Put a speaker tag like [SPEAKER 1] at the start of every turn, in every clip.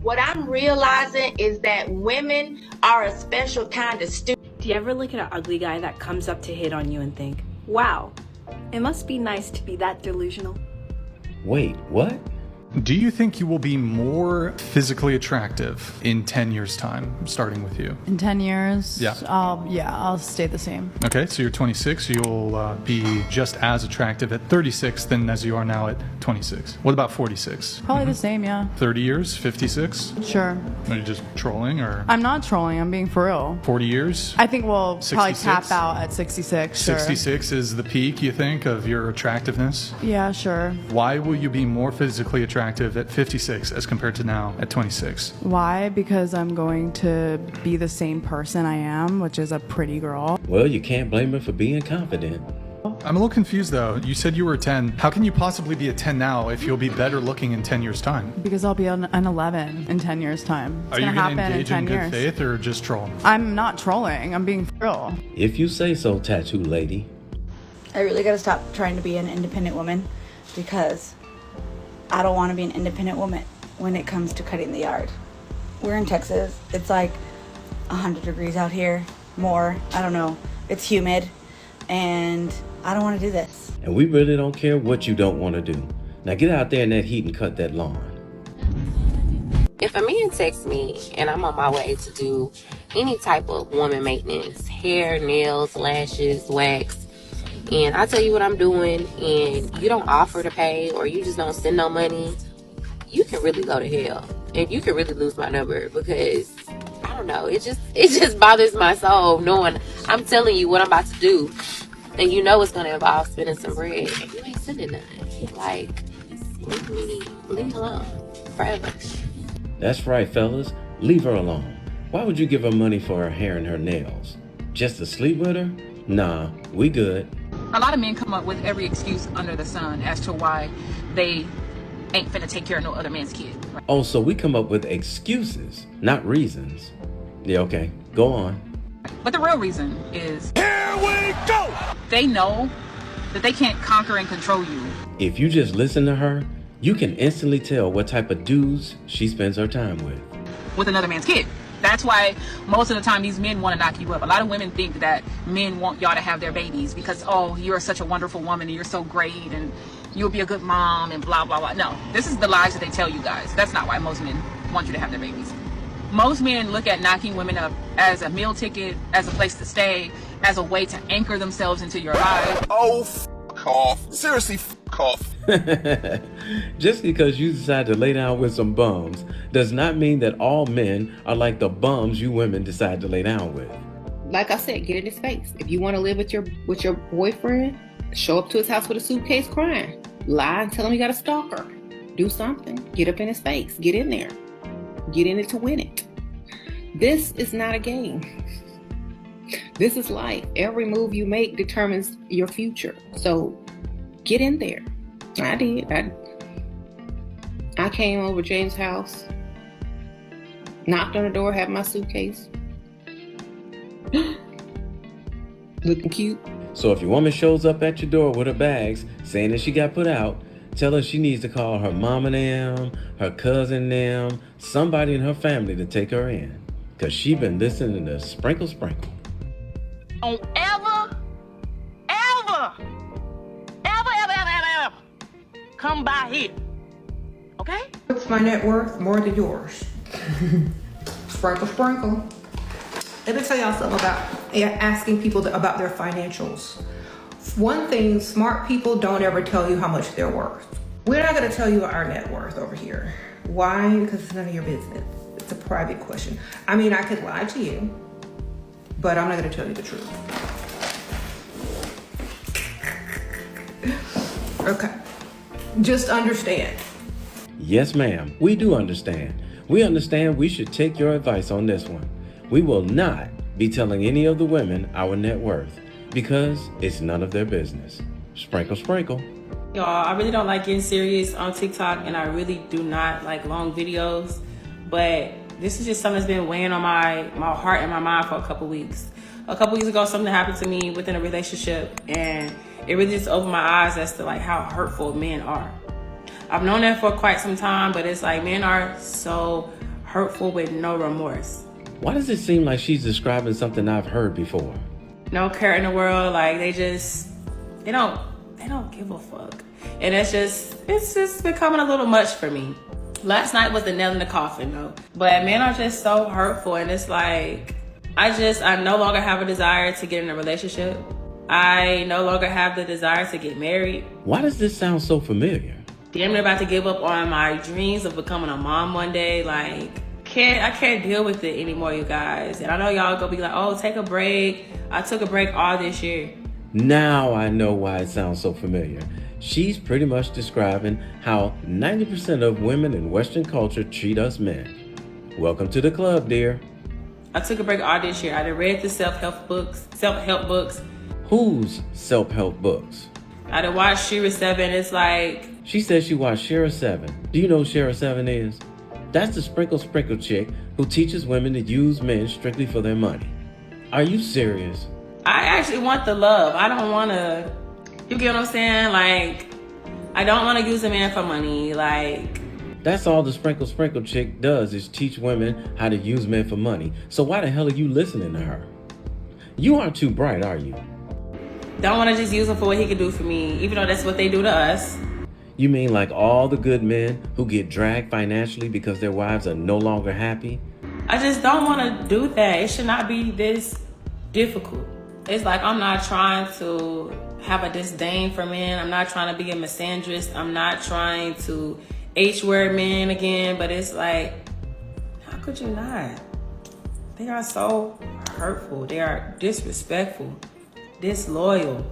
[SPEAKER 1] What I'm realizing is that women are a special kind of stupid.
[SPEAKER 2] Do you ever look at an ugly guy that comes up to hit on you and think, wow, it must be nice to be that delusional?
[SPEAKER 3] Wait, what?
[SPEAKER 4] Do you think you will be more physically attractive in 10 years' time, starting with you?
[SPEAKER 5] In 10 years?
[SPEAKER 4] Yeah.
[SPEAKER 5] I'll stay the same.
[SPEAKER 4] Okay, so you're 26, you'll be just as attractive at 36 than as you are now at 26. What about 46?
[SPEAKER 5] Probably the same, yeah.
[SPEAKER 4] 30 years, 56?
[SPEAKER 5] Sure.
[SPEAKER 4] Are you just trolling, or?
[SPEAKER 5] I'm not trolling, I'm being for real.
[SPEAKER 4] 40 years?
[SPEAKER 5] I think we'll probably
[SPEAKER 4] 66?
[SPEAKER 5] tap out at 66, sure.
[SPEAKER 4] 66 is the peak, you think, of your attractiveness?
[SPEAKER 5] Yeah, sure.
[SPEAKER 4] Why will you be more physically attractive at 56 as compared to now at 26?
[SPEAKER 5] Why? Because I'm going to be the same person I am, which is a pretty girl.
[SPEAKER 3] Well, you can't blame her for being confident.
[SPEAKER 4] I'm a little confused though. You said you were a 10. How can you possibly be a 10 now if you'll be better looking in 10 years' time?
[SPEAKER 5] Because I'll be an 11 in 10 years' time. It's
[SPEAKER 4] Are you
[SPEAKER 5] gonna
[SPEAKER 4] going to
[SPEAKER 5] happen
[SPEAKER 4] engage
[SPEAKER 5] in
[SPEAKER 4] in
[SPEAKER 5] 10
[SPEAKER 4] good
[SPEAKER 5] years.
[SPEAKER 4] faith or just troll?
[SPEAKER 5] I'm not trolling, I'm being for real.
[SPEAKER 3] If you say so, tattoo lady.
[SPEAKER 6] I really gotta stop trying to be an independent woman because I don't want to be an independent woman when it comes to cutting the yard. We're in Texas. It's like 100 degrees out here, more. I don't know. It's humid, and I don't want to do this.
[SPEAKER 3] And we really don't care what you don't want to do. Now get out there in that heat and cut that lawn.
[SPEAKER 7] If a man texts me and I'm on my way to do any type of woman maintenance, hair, nails, lashes, wax, and I tell you what I'm doing and you don't offer to pay or you just don't send no money, you can really go to hell. And you can really lose my number because, I don't know, it just bothers my soul knowing I'm telling you what I'm about to do and you know it's going to involve spending some bread and you ain't sending nothing. Like, leave me alone forever.
[SPEAKER 3] That's right, fellas. Leave her alone. Why would you give her money for her hair and her nails? Just to sleep with her? Nah, we good.
[SPEAKER 8] A lot of men come up with every excuse under the sun as to why they ain't finna take care of no other man's kid. Right?
[SPEAKER 3] Oh, so we come up with excuses, not reasons. Yeah, okay. Go on.
[SPEAKER 8] But the real reason is,
[SPEAKER 9] here we go!
[SPEAKER 8] They know that they can't conquer and control you.
[SPEAKER 3] If you just listen to her, you can instantly tell what type of dudes she spends her time
[SPEAKER 8] With another man's kid. That's why most of the time these men want to knock you up. A lot of women think that men want y'all to have their babies because, oh, you're such a wonderful woman and you're so great and you'll be a good mom and blah, blah, blah. No, this is the lies that they tell you guys. That's not why most men want you to have their babies. Most men look at knocking women up as a meal ticket, as a place to stay, as a way to anchor themselves into your life.
[SPEAKER 9] Oh, f*** off. Seriously, f*** off.
[SPEAKER 3] Just because you decide to lay down with some bums does not mean that all men are like the bums you women decide to lay down with.
[SPEAKER 10] Like I said, get in his face. If you want to live with your boyfriend, show up to his house with a suitcase crying. Lie and tell him you got a stalker. Do something. Get up in his face. Get in there. Get in it to win it. This is not a game. This is life. Every move you make determines your future. So get in there. I did. I came over James' house, knocked on the door, had my suitcase. Looking cute.
[SPEAKER 3] So if your woman shows up at your door with her bags saying that she got put out, tell her she needs to call her mom and them, her cousin them, somebody in her family to take her in. Cause she been listening to Sprinkle Sprinkle.
[SPEAKER 8] Don't ever come by here. Okay?
[SPEAKER 11] What's my net worth? More than yours. Sprinkle, sprinkle. Let me tell y'all something about asking people about their financials. One thing, smart people don't ever tell you how much they're worth. We're not gonna tell you our net worth over here. Why? Because it's none of your business. It's a private question. I mean, I could lie to you, but I'm not gonna tell you the truth. Okay, just understand.
[SPEAKER 3] Yes, ma'am, we do understand. We understand we should take your advice on this one. We will not be telling any of the women our net worth because it's none of their business. Sprinkle, sprinkle.
[SPEAKER 12] Y'all, I really don't like getting serious on TikTok and I really do not like long videos, but this is just something that's been weighing on my heart and my mind for a couple weeks. A couple weeks ago, something happened to me within a relationship and it really just opened my eyes as to like how hurtful men are. I've known that for quite some time, but it's like men are so hurtful with no remorse.
[SPEAKER 3] Why does it seem like she's describing something I've heard before?
[SPEAKER 12] No care in the world, like they don't give a fuck. And it's just becoming a little much for me. Last night was the nail in the coffin though. But men are just so hurtful, and it's like, I no longer have a desire to get in a relationship. I no longer have the desire to get married.
[SPEAKER 3] Why does this sound so familiar?
[SPEAKER 12] Damn near about to give up on my dreams of becoming a mom one day. Like, I can't deal with it anymore, you guys. And I know y'all gonna be like, oh, take a break. I took a break all this year.
[SPEAKER 3] Now I know why it sounds so familiar. She's pretty much describing how 90% of women in Western culture treat us men. Welcome to the club, dear.
[SPEAKER 12] I took a break all this year. I done read the self-help books.
[SPEAKER 3] Whose self-help books?
[SPEAKER 12] I done watched Shira 7. It's like...
[SPEAKER 3] She says she watched Shira 7. Do you know who Shira 7 is? That's the sprinkle chick who teaches women to use men strictly for their money. Are you serious?
[SPEAKER 12] I actually want the love. I don't want to... You get what I'm saying? Like, I don't want to use a man for money. Like...
[SPEAKER 3] That's all the sprinkle chick does, is teach women how to use men for money. So why the hell are you listening to her? You aren't too bright, are you?
[SPEAKER 12] Don't want to just use him for what he can do for me, even though that's what they do to us.
[SPEAKER 3] You mean like all the good men who get dragged financially because their wives are no longer happy?
[SPEAKER 12] I just don't want to do that. It should not be this difficult. It's like, I'm not trying to have a disdain for men. I'm not trying to be a misandrist. I'm not trying to H-word men again, but it's like, how could you not? They are so hurtful. They are disrespectful, disloyal,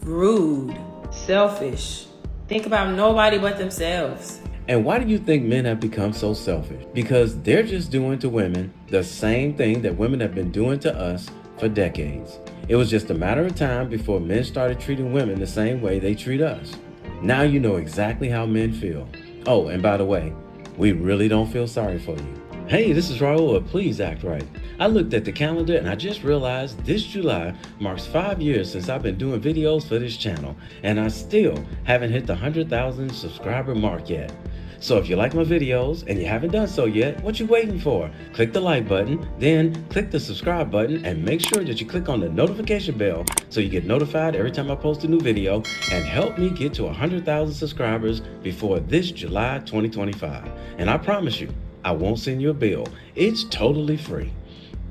[SPEAKER 12] rude, selfish. Think about nobody but themselves.
[SPEAKER 3] And why do you think men have become so selfish? Because they're just doing to women the same thing that women have been doing to us for decades. It was just a matter of time before men started treating women the same way they treat us. Now you know exactly how men feel. Oh, and by the way, we really don't feel sorry for you. Hey, this is Raulh of Please Act Right. I looked at the calendar and I just realized this July marks 5 years since I've been doing videos for this channel, and I still haven't hit the 100,000 subscriber mark yet. So if you like my videos and you haven't done so yet, what you waiting for? Click the like button, then click the subscribe button, and make sure that you click on the notification bell so you get notified every time I post a new video, and help me get to 100,000 subscribers before this July 2025. And I promise you, I won't send you a bill. It's totally free.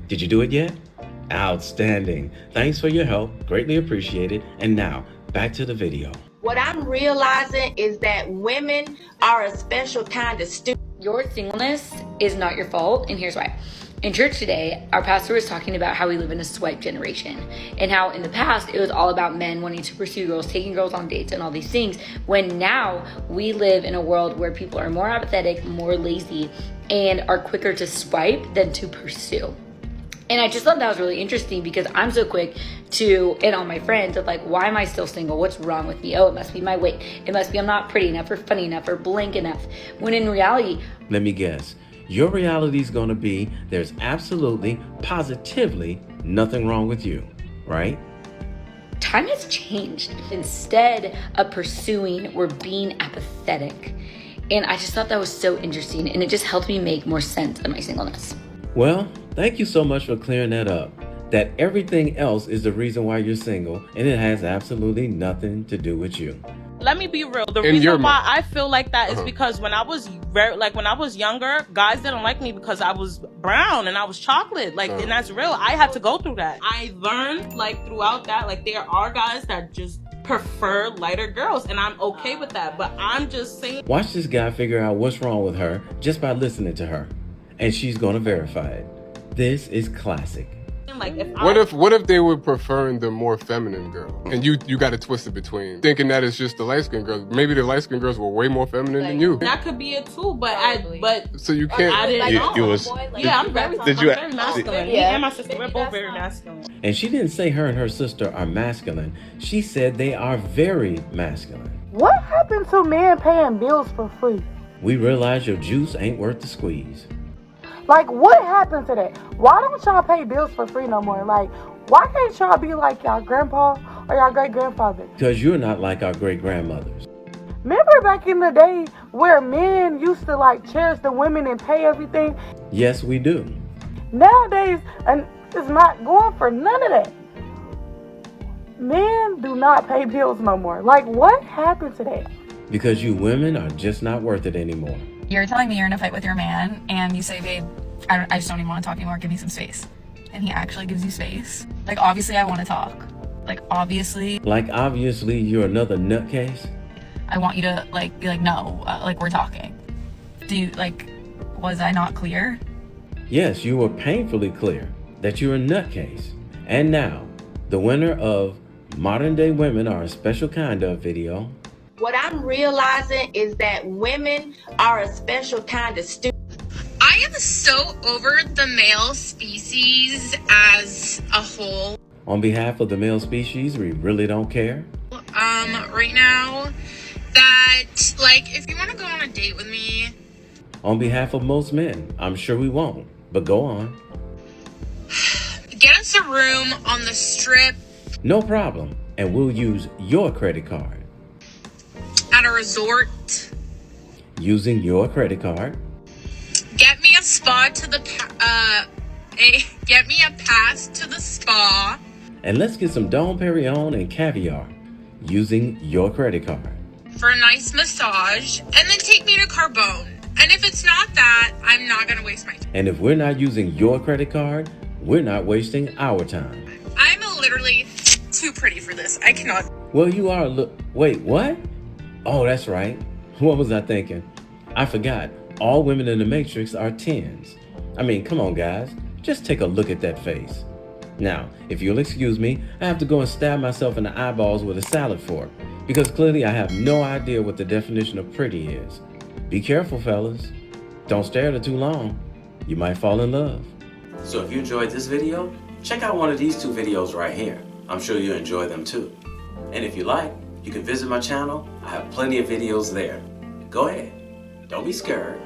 [SPEAKER 3] Did you do it yet? Outstanding. Thanks for your help. Greatly appreciated. And now, back to the video.
[SPEAKER 1] What I'm realizing is that women are a special kind of stupid.
[SPEAKER 13] Your singleness is not your fault, and here's why. In church today, our pastor was talking about how we live in a swipe generation, and how in the past it was all about men wanting to pursue girls, taking girls on dates and all these things, when now we live in a world where people are more apathetic, more lazy, and are quicker to swipe than to pursue. And I just thought that was really interesting, because I'm so quick to, and all my friends, of like, why am I still single? What's wrong with me? Oh, it must be my weight. It must be I'm not pretty enough or funny enough or blank enough. When in reality...
[SPEAKER 3] Let me guess. Your reality is going to be there's absolutely, positively nothing wrong with you, right?
[SPEAKER 13] Time has changed. Instead of pursuing, we're being apathetic. And I just thought that was so interesting, and it just helped me make more sense of my singleness.
[SPEAKER 3] Well, thank you so much for clearing that up. That everything else is the reason why you're single, and it has absolutely nothing to do with you.
[SPEAKER 14] Let me be real. The reason why I feel like that is because when I was when I was younger, guys didn't like me because I was brown and I was chocolate. Like, and that's real. I had to go through that. I learned like throughout that, like there are guys that just prefer lighter girls, and I'm okay with that. But I'm just saying.
[SPEAKER 3] Watch this guy figure out what's wrong with her just by listening to her, and she's gonna verify it. This is classic.
[SPEAKER 14] Like
[SPEAKER 15] what if they were preferring the more feminine girl, and you got to twist it between thinking that it's just the light skinned girls? Maybe the light skinned girls were way more feminine than you.
[SPEAKER 14] That could be it too, but
[SPEAKER 15] so you can't.
[SPEAKER 14] I didn't know. I'm very masculine.
[SPEAKER 1] Yeah.
[SPEAKER 14] Me and my sister, we're both very masculine.
[SPEAKER 3] And she didn't say her and her sister are masculine. She said they are very masculine.
[SPEAKER 16] What happened to men paying bills for free?
[SPEAKER 3] We realize your juice ain't worth the squeeze.
[SPEAKER 16] Like, what happened to that? Why don't y'all pay bills for free no more? Like, why can't y'all be like y'all grandpa or y'all great grandfather?
[SPEAKER 3] Because you're not like our great grandmothers.
[SPEAKER 16] Remember back in the day where men used to like cherish the women and pay everything?
[SPEAKER 3] Yes, we do.
[SPEAKER 16] Nowadays, and it's not going for none of that. Men do not pay bills no more. Like, what happened to that?
[SPEAKER 3] Because you women are just not worth it anymore.
[SPEAKER 17] You're telling me you're in a fight with your man and you say, babe, I just don't even want to talk anymore. Give me some space. And he actually gives you space. Like, obviously I want to talk. Like, obviously.
[SPEAKER 3] Like, obviously you're another nutcase?
[SPEAKER 17] I want you to, like, be like, no, like, we're talking. Do you, like, was I not clear?
[SPEAKER 3] Yes, you were painfully clear that you're a nutcase. And now, the winner of Modern Day Women Are a Special Kind of video.
[SPEAKER 1] What I'm realizing is that women are a special kind of stupid.
[SPEAKER 18] I am so over the male species as a whole.
[SPEAKER 3] On behalf of the male species, we really don't care.
[SPEAKER 18] Right now, that, like, if you want to go on a date with me.
[SPEAKER 3] On behalf of most men, I'm sure we won't, but go on.
[SPEAKER 18] Get us a room on the strip.
[SPEAKER 3] No problem, and we'll use your credit card.
[SPEAKER 18] At a resort.
[SPEAKER 3] Using your credit card.
[SPEAKER 18] Get me a spa to the, get me a pass to the spa.
[SPEAKER 3] And let's get some Dom Perignon and caviar. Using your credit card.
[SPEAKER 18] For a nice massage, and then take me to Carbone. And if it's not that, I'm not gonna waste my time.
[SPEAKER 3] And if we're not using your credit card, we're not wasting our time.
[SPEAKER 18] I'm literally too pretty for this. I cannot.
[SPEAKER 3] Well, you are. Wait, what? Oh, that's right. What was I thinking? I forgot. All women in the Matrix are 10s. I mean, come on, guys. Just take a look at that face. Now, if you'll excuse me, I have to go and stab myself in the eyeballs with a salad fork, because clearly I have no idea what the definition of pretty is. Be careful, fellas. Don't stare at her too long. You might fall in love. So if you enjoyed this video, check out one of these two videos right here. I'm sure you'll enjoy them too. And if you like, you can visit my channel. I have plenty of videos there. Go ahead. Don't be scared.